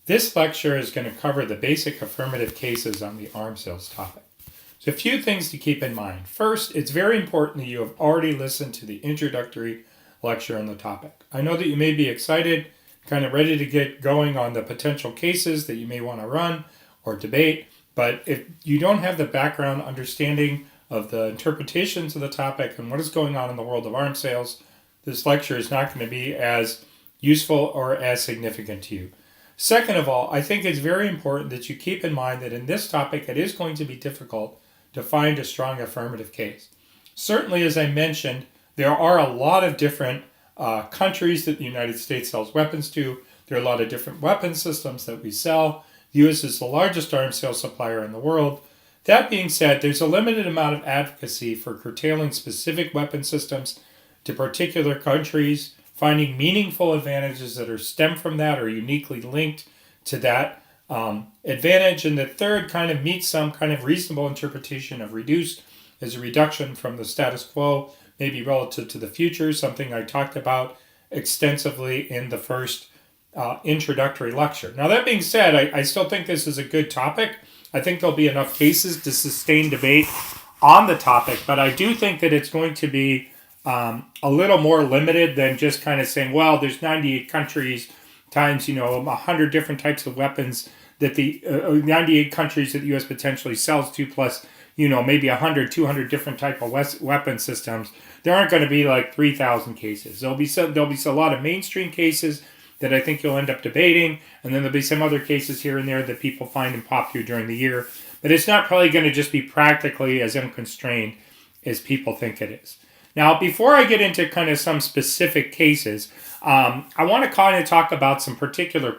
This lecture is going to cover the basic affirmative cases on the arms sales topic. So a few things to keep in mind. First, it's very important that you have already listened to the introductory lecture on the topic. I know that you may be excited, kind of ready to get going on the potential cases that you may want to run or debate, but if you don't have the background understanding of the interpretations of the topic and what is going on in the world of arms sales, this lecture is not going to be as useful or as significant to you. Second of all, I think it's very important that you keep in mind that in this topic it is going to be difficult to find a strong affirmative case. Certainly, as I mentioned, there are a lot of different countries that the United States sells weapons to. There are a lot of different weapon systems that we sell. The U.S. is the largest arms sales supplier in the world. That being said, there's a limited amount of advocacy for curtailing specific weapon systems to particular countries, finding meaningful advantages that are stem from that or uniquely linked to that advantage. And the third kind of meets some kind of reasonable interpretation of reduced as a reduction from the status quo, maybe relative to the future, something I talked about extensively in the first introductory lecture. Now, that being said, I still think this is a good topic. I think there'll be enough cases to sustain debate on the topic, but I do think that it's going to be a little more limited than just kind of saying, well, there's 98 countries times, 100 different types of weapons that the 98 countries that the U.S. potentially sells to, plus, maybe 100, 200 different type of weapon systems. There aren't going to be like 3,000 cases. There'll be a lot of mainstream cases that I think you'll end up debating, and then there'll be some other cases here and there that people find and pop through during the year. But it's not probably going to just be practically as unconstrained as people think it is. Now, before I get into kind of some specific cases, I want to kind of talk about some particular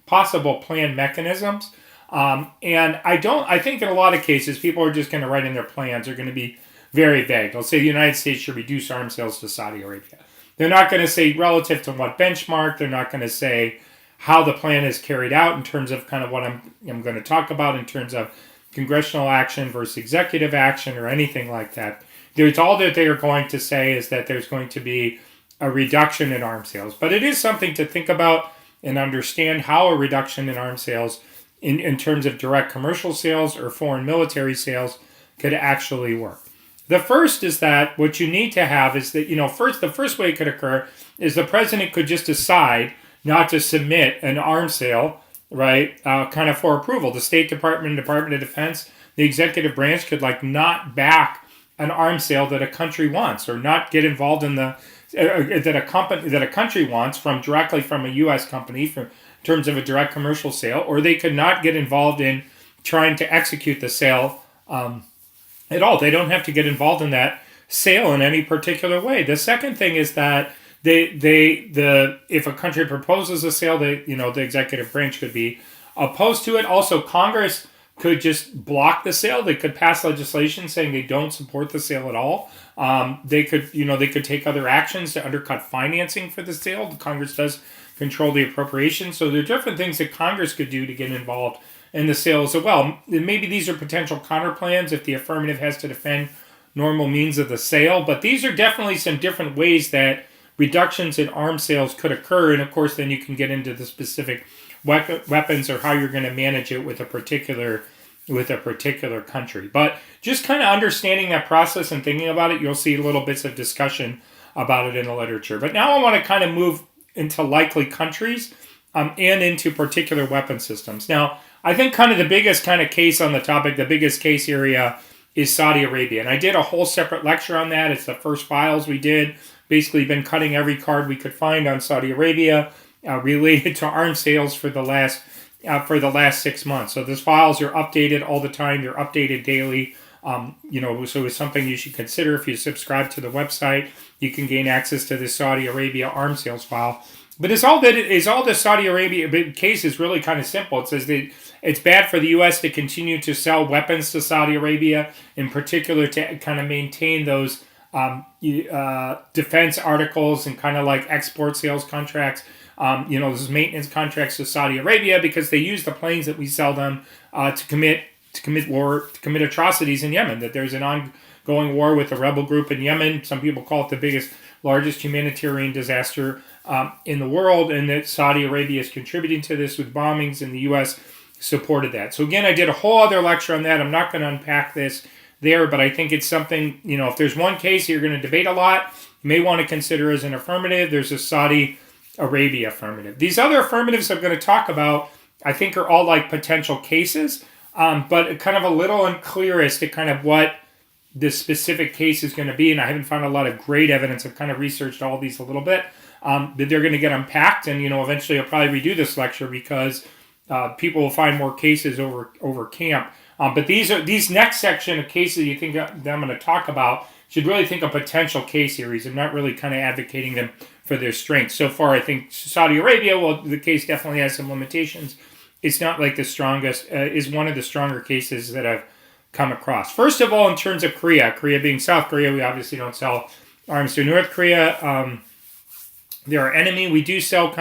possible plan mechanisms. And I think in a lot of cases, people are just going to write in their plans are going to be very vague. They'll say the United States should reduce arms sales to Saudi Arabia. They're not going to say relative to what benchmark. They're not going to say how the plan is carried out in terms of kind of what I'm going to talk about in terms of congressional action versus executive action or anything like that. There's all that they are going to say is that there's going to be a reduction in arms sales. But it is something to think about and understand how a reduction in arms sales in terms of direct commercial sales or foreign military sales could actually work. The first is that what you need to have is that, the first way it could occur is the president could just decide not to submit an arms sale, right, kind of for approval. The State Department, Department of Defense, the executive branch could not back an arms sale that a country wants, or not get involved in that a country wants directly from a U.S. company in terms of a direct commercial sale, or they could not get involved in trying to execute the sale at all. They don't have to get involved in that sale in any particular way. The second thing is that if a country proposes a sale, the executive branch could be opposed to it. Also, Congress could just block the sale. They could pass legislation saying they don't support the sale at all. They could take other actions to undercut financing for the sale. Congress does control the appropriations, so there are different things that Congress could do to get involved in the sale as well. Maybe these are potential counterplans if the affirmative has to defend normal means of the sale, but these are definitely some different ways that reductions in arms sales could occur, and of course then you can get into the specific weapons or how you're going to manage it with a particular country. But just kind of understanding that process and thinking about it, you'll see little bits of discussion about it in the literature. But now I want to kind of move into likely countries and into particular weapon systems. Now, I think kind of the biggest kind of case on the topic, the biggest case area is Saudi Arabia. And I did a whole separate lecture on that. It's the first files we did. Basically been cutting every card we could find on Saudi Arabia related to arms sales for the last 6 months. So those files are updated all the time. They're updated daily. So it's something you should consider. If you subscribe to the website, you can gain access to the Saudi Arabia arms sales file. But all the Saudi Arabia case is really kind of simple. It says that it's bad for the U.S. to continue to sell weapons to Saudi Arabia, in particular to kind of maintain those defense articles and kind of like export sales contracts, those maintenance contracts to Saudi Arabia, because they use the planes that we sell them to commit atrocities in Yemen. That there's an ongoing war with a rebel group in Yemen. Some people call it the largest humanitarian disaster in the world, and that Saudi Arabia is contributing to this with bombings, and the U.S. supported that. So again, I did a whole other lecture on that. I'm not going to unpack this there, but I think it's something, if there's one case you're going to debate a lot, you may want to consider as an affirmative. There's a Saudi Arabia affirmative. These other affirmatives I'm going to talk about, I think, are all like potential cases, but kind of a little unclear as to kind of what the specific case is going to be, and I haven't found a lot of great evidence. I've kind of researched all these a little bit, but they're going to get unpacked, and eventually I'll probably redo this lecture because people will find more cases over camp. But these next section of cases you think that I'm going to talk about should really think of potential case series. I'm not really kind of advocating them for their strength. So far, I think Saudi Arabia, well, the case definitely has some limitations. It's not like the strongest, is one of the stronger cases that I've come across. First of all, in terms of Korea being South Korea, we obviously don't sell arms to North Korea. They're our enemy. We do sell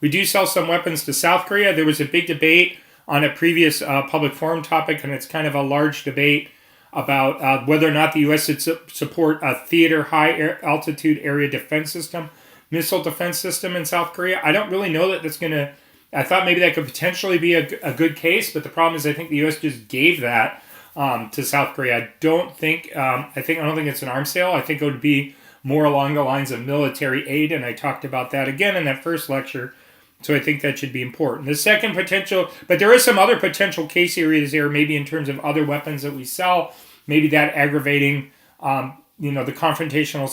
we do sell some weapons to South Korea. There was a big debate on a previous public forum topic, and it's kind of a large debate about whether or not the U.S. should support a theater high-altitude area defense system, missile defense system in South Korea. I don't really know that that's going to... I thought maybe that could potentially be a good case, but the problem is I think the U.S. just gave that to South Korea. I don't think it's an arms sale. I think it would be more along the lines of military aid, and I talked about that again in that first lecture. So I think that should be important. The second potential, but there is some other potential case areas there, maybe in terms of other weapons that we sell, maybe that aggravating, the confrontational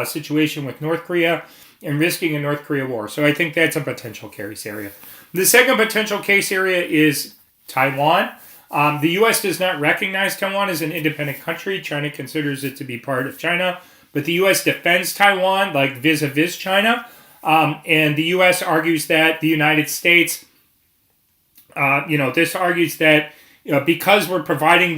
situation with North Korea and risking a North Korea war. So I think that's a potential case area. The second potential case area is Taiwan. The U.S. does not recognize Taiwan as an independent country. China considers it to be part of China, but the U.S. defends Taiwan like vis-a-vis China. And the U.S. argues that the United States, this argues that because we're providing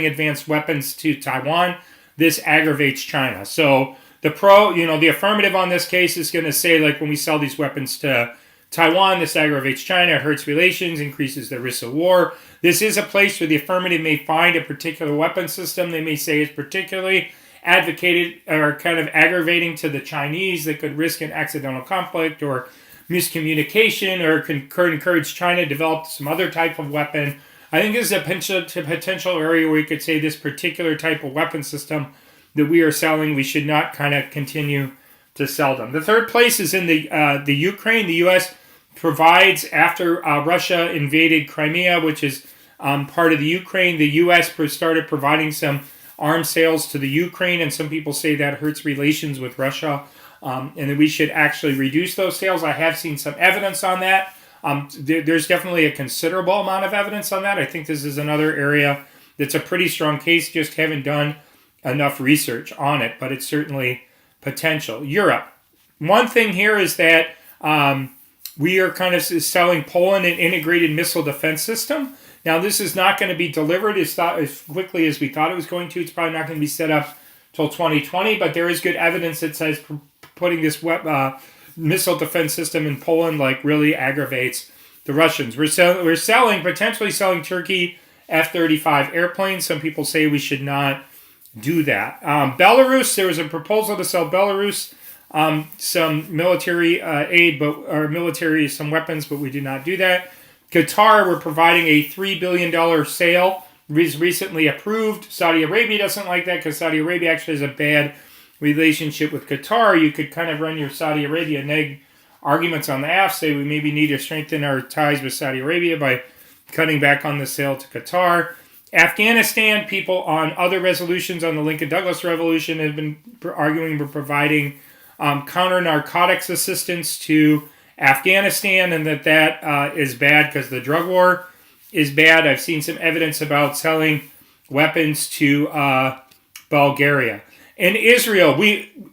advanced weapons to Taiwan, this aggravates China. So the affirmative on this case is going to say, like, when we sell these weapons to Taiwan, this aggravates China, hurts relations, increases the risk of war. This is a place where the affirmative may find a particular weapon system they may say is particularly advocated or kind of aggravating to the Chinese that could risk an accidental conflict or miscommunication, or could encourage China to develop some other type of weapon. I think this is a potential area where you could say this particular type of weapon system that we are selling, we should not kind of continue to sell them. The third place is in the Ukraine. The U.S. provides, after Russia invaded Crimea, which is part of the Ukraine, the U.S. started providing some arms sales to the Ukraine, and some people say that hurts relations with Russia, and that we should actually reduce those sales. I have seen some evidence on that. There's definitely a considerable amount of evidence on that. I think this is another area that's a pretty strong case, just haven't done enough research on it, but it's certainly potential. Europe. One thing here is that we are kind of selling Poland an integrated missile defense system. Now, this is not going to be delivered as quickly as we thought it was going to. It's probably not going to be set up till 2020, but there is good evidence that says putting this missile defense system in Poland really aggravates the Russians. We're potentially selling Turkey F-35 airplanes. Some people say we should not do that. Belarus, there was a proposal to sell Belarus some military aid, some weapons, but we did not do that. Qatar, we're providing a $3 billion sale, was recently approved. Saudi Arabia doesn't like that because Saudi Arabia actually has a bad relationship with Qatar. You could kind of run your Saudi Arabia neg arguments on the aft, say we maybe need to strengthen our ties with Saudi Arabia by cutting back on the sale to Qatar. Afghanistan, people on other resolutions on the Lincoln Douglas Revolution have been arguing we're providing counter-narcotics assistance to Afghanistan, and that is bad because the drug war is bad. I've seen some evidence about selling weapons to Bulgaria. In Israel,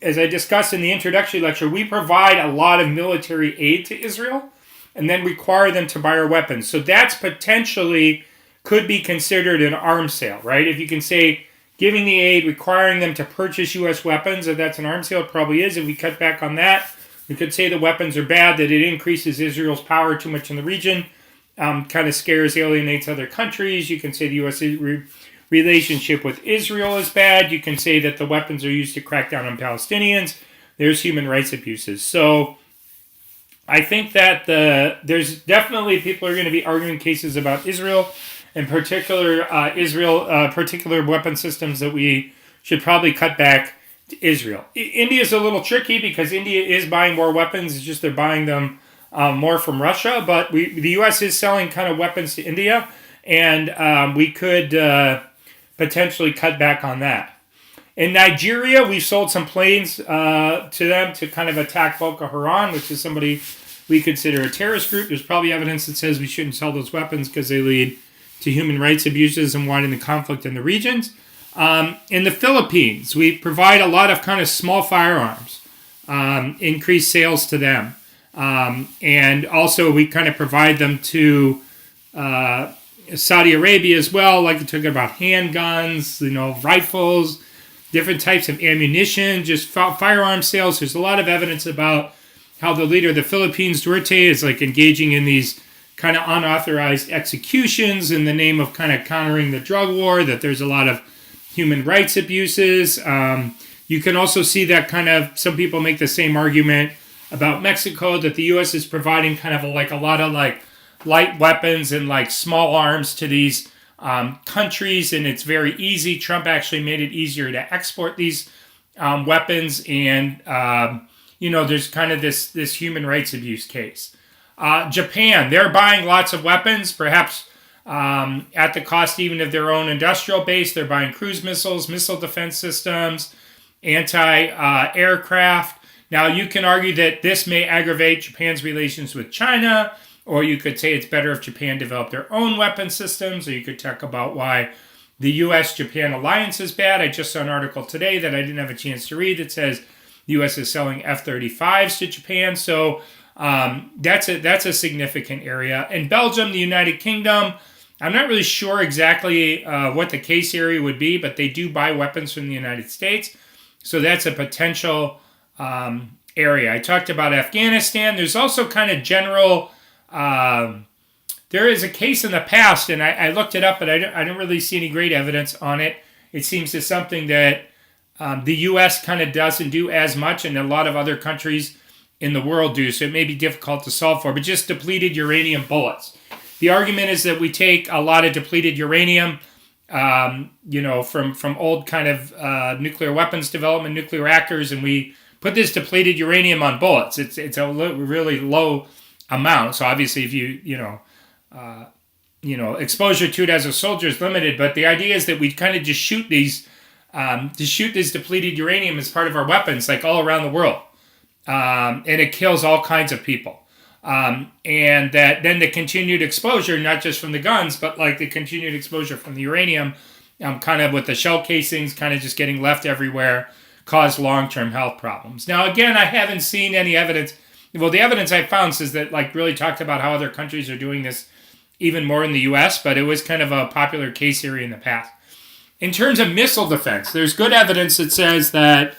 as I discussed in the introductory lecture, we provide a lot of military aid to Israel and then require them to buy our weapons. So that's potentially could be considered an arms sale, right? If you can say giving the aid, requiring them to purchase U.S. weapons, if that's an arms sale, it probably is. If we cut back on that, we could say the weapons are bad, that it increases Israel's power too much in the region, kind of scares, alienates other countries. You can say the U.S. relationship with Israel is bad. You can say that the weapons are used to crack down on Palestinians, there's human rights abuses. So I think that there's definitely people are going to be arguing cases about Israel, in particular particular weapon systems that we should probably cut back to Israel. India is a little tricky because India is buying more weapons. It's just they're buying them more from Russia. But the U.S. is selling kind of weapons to India, and we could potentially cut back on that. In Nigeria, we sold some planes to them to kind of attack Boko Haram, which is somebody we consider a terrorist group. There's probably evidence that says we shouldn't sell those weapons because they lead to human rights abuses and widen the conflict in the regions. In the Philippines, we provide a lot of kind of small firearms, increase sales to them. And also we kind of provide them to Saudi Arabia as well, like we talk about handguns, rifles, different types of ammunition, just firearm sales. There's a lot of evidence about how the leader of the Philippines, Duterte, is like engaging in these kind of unauthorized executions in the name of kind of countering the drug war, that there's a lot of human rights abuses. You can also see that kind of, some people make the same argument about Mexico, that the U.S. is providing kind of a lot of light weapons and like small arms to these countries, and it's very easy. Trump actually made it easier to export these weapons, and there's kind of this human rights abuse case. Japan, they're buying lots of weapons, perhaps at the cost even of their own industrial base. They're buying cruise missiles, missile defense systems, anti-aircraft. Now, you can argue that this may aggravate Japan's relations with China, or you could say it's better if Japan developed their own weapon systems, or you could talk about why the U.S.-Japan alliance is bad. I just saw an article today that I didn't have a chance to read that says the U.S. is selling F-35s to Japan. So that's a significant area. In Belgium, the United Kingdom, I'm not really sure exactly what the case area would be, but they do buy weapons from the United States. So that's a potential area. I talked about Afghanistan. There's also kind of general... there is a case in the past, and I looked it up, but I don't really see any great evidence on it. It seems it's something that the U.S. kind of doesn't do as much, and a lot of other countries in the world do, so it may be difficult to solve for, but just depleted uranium bullets. The argument is that we take a lot of depleted uranium, from old kind of nuclear weapons development, nuclear reactors, and we put this depleted uranium on bullets. It's a really low amount. So obviously, if exposure to it as a soldier is limited. But the idea is that we kind of just shoot this depleted uranium as part of our weapons, like all around the world, and it kills all kinds of people. And that then the continued exposure, not just from the guns, but like the continued exposure from the uranium, kind of with the shell casings, kind of just getting left everywhere, cause long-term health problems. Now, again, I haven't seen any evidence. Well, the evidence I found says that really talked about how other countries are doing this even more in the U.S., but it was kind of a popular case area in the past. In terms of missile defense, there's good evidence that says that,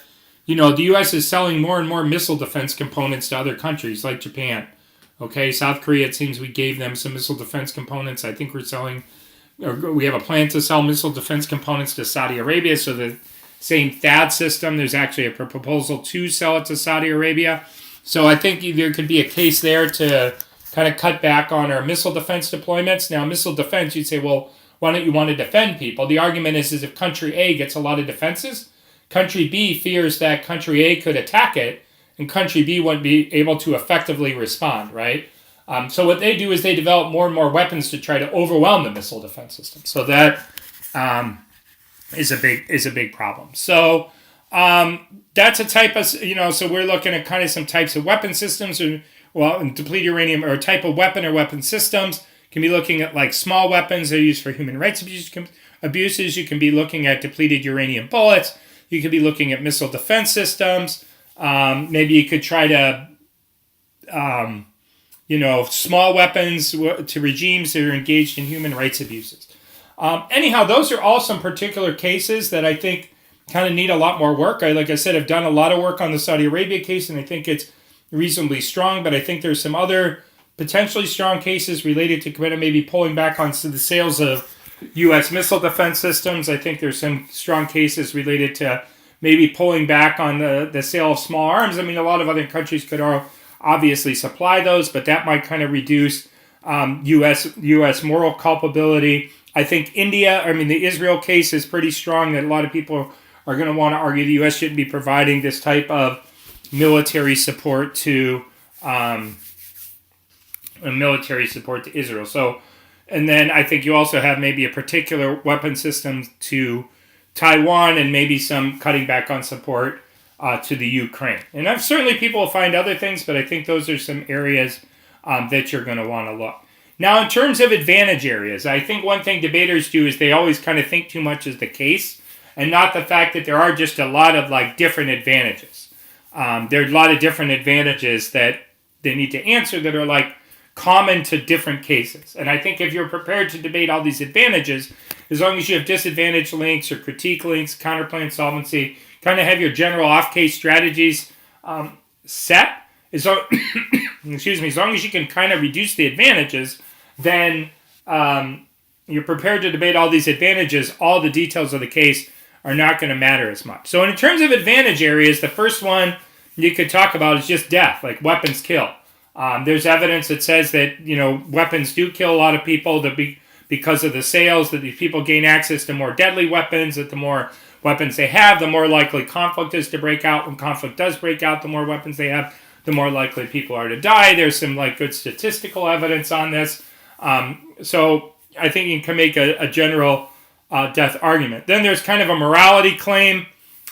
the U.S. is selling more and more missile defense components to other countries like Japan. Okay, South Korea, it seems we gave them some missile defense components. I think we have a plan to sell missile defense components to Saudi Arabia. So the same THAAD system, there's actually a proposal to sell it to Saudi Arabia. So I think there could be a case there to kind of cut back on our missile defense deployments. Now, missile defense, you'd say, well, why don't you want to defend people? The argument is if country A gets a lot of defenses, country B fears that country A could attack it, and country B wouldn't be able to effectively respond, right? So what they do is they develop more and more weapons to try to overwhelm the missile defense system. So that is a big problem. So that's a type of, so we're looking at kind of some types of weapon systems, depleted uranium, or a type of weapon or weapon systems. Can be looking at like small weapons that are used for human rights abuses. You can be looking at depleted uranium bullets. You could be looking at missile defense systems. Maybe you could try to, small weapons to regimes that are engaged in human rights abuses. Anyhow, those are all some particular cases that I think kind of need a lot more work. Like I said, I've done a lot of work on the Saudi Arabia case, and I think it's reasonably strong, but I think there's some other potentially strong cases related to kind of maybe pulling back on the sales of U.S. missile defense systems. I think there's some strong cases related to maybe pulling back on the sale of small arms. I mean, a lot of other countries could obviously supply those, but that might kind of reduce U.S. moral culpability. I think the Israel case is pretty strong that a lot of people are going to want to argue the U.S. shouldn't be providing this type of military support to Israel. So, and then I think you also have maybe a particular weapon system to Taiwan and maybe some cutting back on support to the Ukraine. And certainly people will find other things, but I think those are some areas that you're going to want to look. Now, in terms of advantage areas, I think one thing debaters do is they always kind of think too much is the case and not the fact that there are just a lot of different advantages. There are a lot of different advantages that they need to answer that are common to different cases. And I think if you're prepared to debate all these advantages, as long as you have disadvantage links or critique links, counterplan solvency, kind of have your general off-case strategies set, as long as you can kind of reduce the advantages, then you're prepared to debate all these advantages. All the details of the case are not going to matter as much. So in terms of advantage areas, the first one you could talk about is just death, like weapons kill. There's evidence that says that weapons do kill a lot of people because of the sales, that these people gain access to more deadly weapons, that the more weapons they have, the more likely conflict is to break out. When conflict does break out, the more weapons they have, the more likely people are to die. There's some good statistical evidence on this. So I think you can make a general death argument. Then there's kind of a morality claim.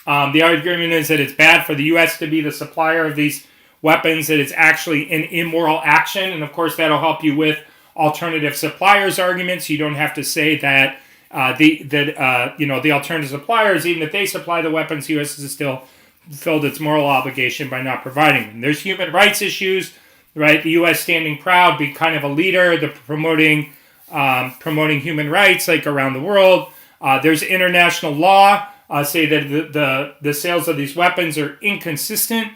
The argument is that it's bad for the U.S. to be the supplier of these weapons, that it's actually an immoral action. And of course, that'll help you with alternative suppliers arguments. You don't have to say that the alternative suppliers, even if they supply the weapons, the U.S. has still fulfilled its moral obligation by not providing them. There's human rights issues, right? The U.S. standing proud, be kind of a leader, promoting human rights around the world. There's international law, say that the sales of these weapons are inconsistent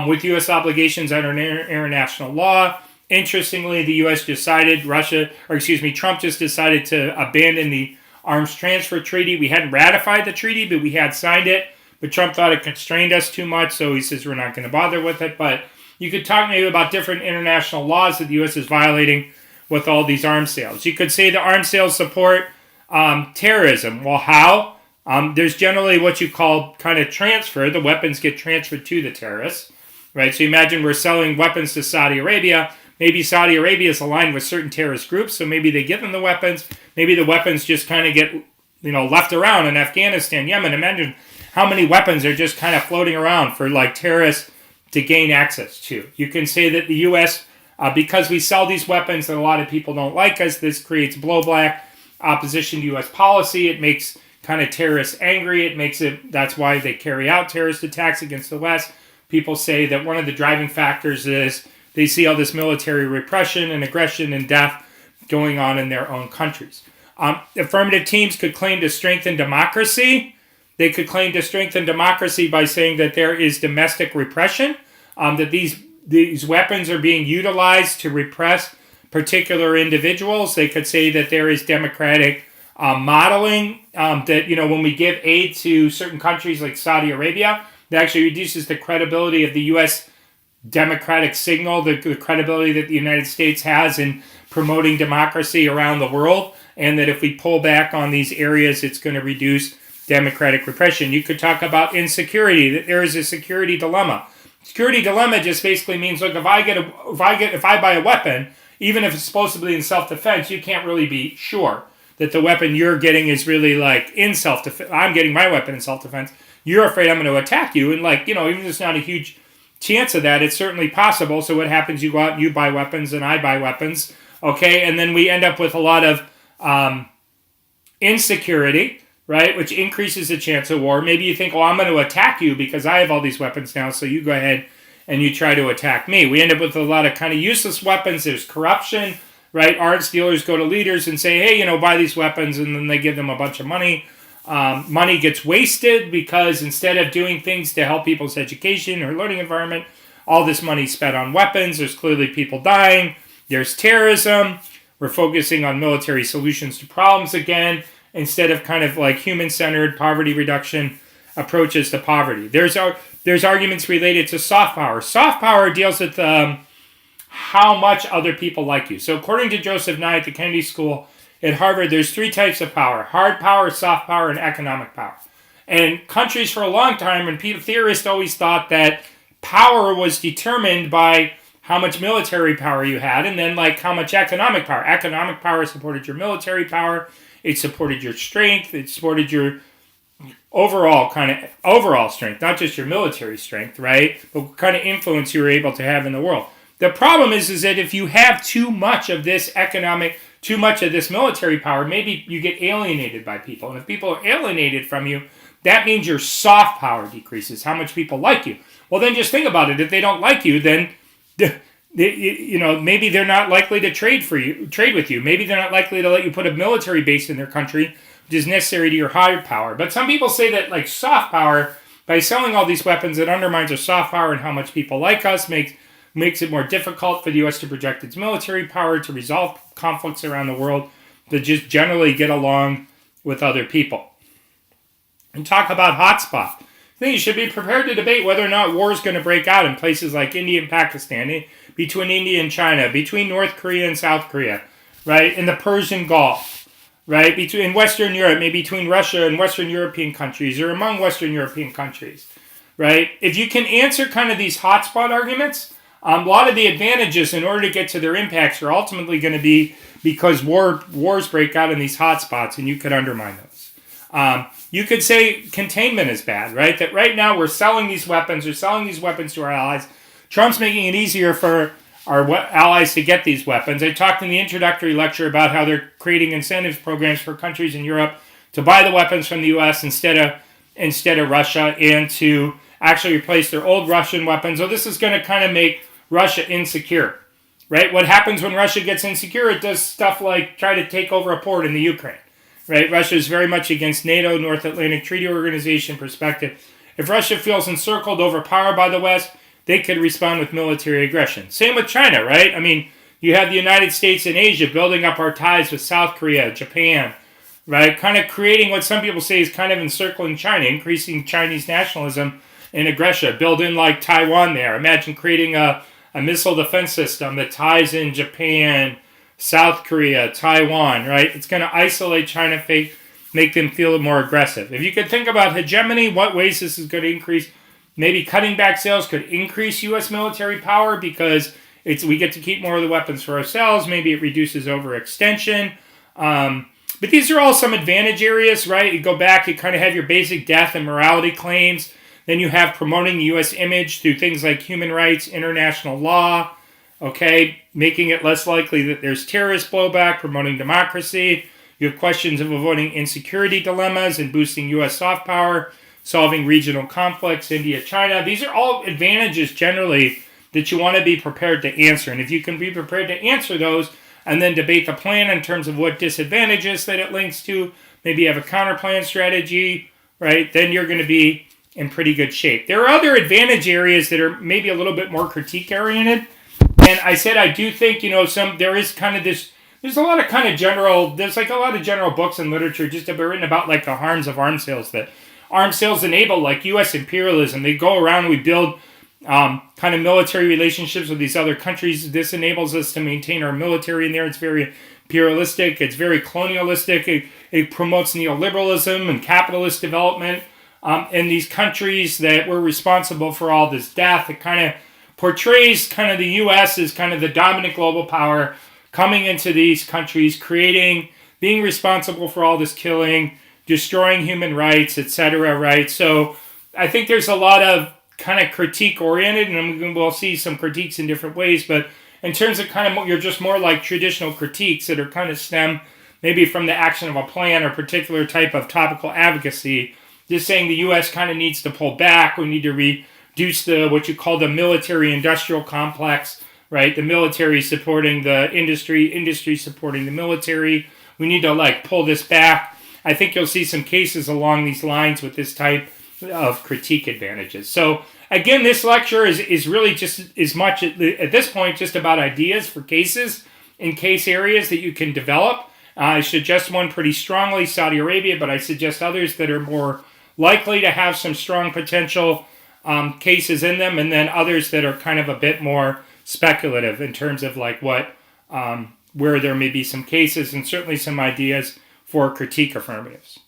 with U.S. obligations under international law. Interestingly, the U.S. Trump just decided to abandon the arms transfer treaty. We hadn't ratified the treaty, but we had signed it. But Trump thought it constrained us too much, so he says we're not going to bother with it. But you could talk maybe about different international laws that the U.S. is violating with all these arms sales. You could say the arms sales support terrorism. Well, how? There's generally what you call kind of transfer. The weapons get transferred to the terrorists, right? So imagine we're selling weapons to Saudi Arabia. Maybe Saudi Arabia is aligned with certain terrorist groups, so maybe they give them the weapons. Maybe the weapons just kind of get left around in Afghanistan, Yemen. Imagine how many weapons are just kind of floating around for terrorists to gain access to. You can say that the U.S., because we sell these weapons and a lot of people don't like us, this creates blowback, opposition to U.S. policy. It makes kind of terrorists angry. That's why they carry out terrorist attacks against the West. People say that one of the driving factors is they see all this military repression and aggression and death going on in their own countries. Affirmative teams could claim to strengthen democracy. They could claim to strengthen democracy by saying that there is domestic repression, that these weapons are being utilized to repress particular individuals. They could say that there is democratic modeling, that when we give aid to certain countries like Saudi Arabia, that actually reduces the credibility of the U.S. democratic signal, the credibility that the United States has in promoting democracy around the world, and that if we pull back on these areas, it's going to reduce democratic repression. You could talk about insecurity, that there is a security dilemma. Security dilemma just basically means, look, if I buy a weapon, even if it's supposedly in self-defense, you can't really be sure that the weapon you're getting is really in self-defense. I'm getting my weapon in self-defense. You're afraid I'm going to attack you, and even if there's not a huge chance of that, it's certainly possible. So what happens? You go out and you buy weapons, and I buy weapons, okay, and then we end up with a lot of insecurity, right, which increases the chance of war. Maybe you think, I'm going to attack you because I have all these weapons now, so you go ahead and you try to attack me. We end up with a lot of kind of useless weapons. There's corruption, right? Arms dealers go to leaders and say, hey, buy these weapons, and then they give them a bunch of money. Money gets wasted because instead of doing things to help people's education or learning environment, all this money is spent on weapons. There's clearly people dying. There's terrorism. We're focusing on military solutions to problems again, instead of kind of human-centered poverty reduction approaches to poverty. There's arguments related to soft power. Soft power deals with how much other people like you. So according to Joseph Nye at the Kennedy School at Harvard, there's 3 types of power: hard power, soft power, and economic power. And countries for a long time, and theorists always thought that power was determined by how much military power you had, and then like how much economic power. Economic power supported your military power. It supported your strength. It supported your overall strength, not just your military strength, right? But what kind of influence you were able to have in the world. The problem is that if you have too much of this military power, maybe you get alienated by people. And if people are alienated from you, that means your soft power decreases, how much people like you. Well, then just think about it. If they don't like you, then maybe they're not likely to trade with you. Maybe they're not likely to let you put a military base in their country, which is necessary to your hard power. But some people say that like soft power, by selling all these weapons, it undermines our soft power and how much people like us, makes it more difficult for the U.S. to project its military power, to resolve conflicts around the world, to just generally get along with other people. And talk about hotspot. I think you should be prepared to debate whether or not war is going to break out in places like India and Pakistan, between India and China, between North Korea and South Korea, right, in the Persian Gulf, right, in Western Europe, maybe between Russia and Western European countries, or among Western European countries, right? If you can answer kind of these hotspot arguments, a lot of the advantages in order to get to their impacts are ultimately going to be because wars break out in these hotspots, and you could undermine those. You could say containment is bad, right? That right now we're selling these weapons to our allies. Trump's making it easier for our allies to get these weapons. I talked in the introductory lecture about how they're creating incentives programs for countries in Europe to buy the weapons from the U.S. instead of Russia, and to actually replace their old Russian weapons. So this is going to kind of make Russia insecure, right? What happens when Russia gets insecure? It does stuff like try to take over a port in the Ukraine. Right? Russia is very much against NATO, North Atlantic Treaty Organization perspective. If Russia feels encircled, overpowered by the West, they could respond with military aggression. Same with China, right? I mean, you have the United States and Asia building up our ties with South Korea, Japan, right? Kind of creating what some people say is kind of encircling China, increasing Chinese nationalism and aggression. Build in like Taiwan there. Imagine creating a missile defense system that ties in Japan, South Korea, Taiwan, right? It's going to isolate China, make them feel more aggressive. If you could think about hegemony, what ways this is going to increase, maybe cutting back sales could increase U.S. military power because we get to keep more of the weapons for ourselves. Maybe it reduces overextension. But these are all some advantage areas, right? You go back, you kind of have your basic death and morality claims. Then you have promoting the U.S. image through things like human rights, international law, okay, making it less likely that there's terrorist blowback, promoting democracy. You have questions of avoiding insecurity dilemmas and boosting U.S. soft power, solving regional conflicts, India, China. These are all advantages generally that you want to be prepared to answer. And if you can be prepared to answer those and then debate the plan in terms of what disadvantages that it links to, maybe you have a counterplan strategy, right, then you're going to be in pretty good shape. There are other advantage areas that are maybe a little bit more critique-oriented. And I said I do think, there is kind of this, there's a lot of kind of general, there's like a lot of general books and literature just have been written about like the harms of arms sales, that arms sales enable like U.S. imperialism. They go around, we build kind of military relationships with these other countries. This enables us to maintain our military in there. It's very imperialistic. It's very colonialistic. It promotes neoliberalism and capitalist development in these countries that were responsible for all this death. It kind of portrays kind of the U.S. as kind of the dominant global power coming into these countries, being responsible for all this killing, destroying human rights, etc., right? So I think there's a lot of kind of critique-oriented, and we'll see some critiques in different ways, but in terms of kind of, you're just more like traditional critiques that are kind of stem maybe from the action of a plan or particular type of topical advocacy, just saying the U.S. kind of needs to pull back, we need to reduce what you call the military-industrial complex, right? The military supporting the industry supporting the military. We need to pull this back. I think you'll see some cases along these lines with this type of critique advantages. So again, this lecture is really just as much at this point just about ideas for cases in case areas that you can develop. I suggest one pretty strongly, Saudi Arabia, but I suggest others that are more likely to have some strong potential cases in them, and then others that are kind of a bit more speculative in terms of like what where there may be some cases and certainly some ideas for critique affirmatives.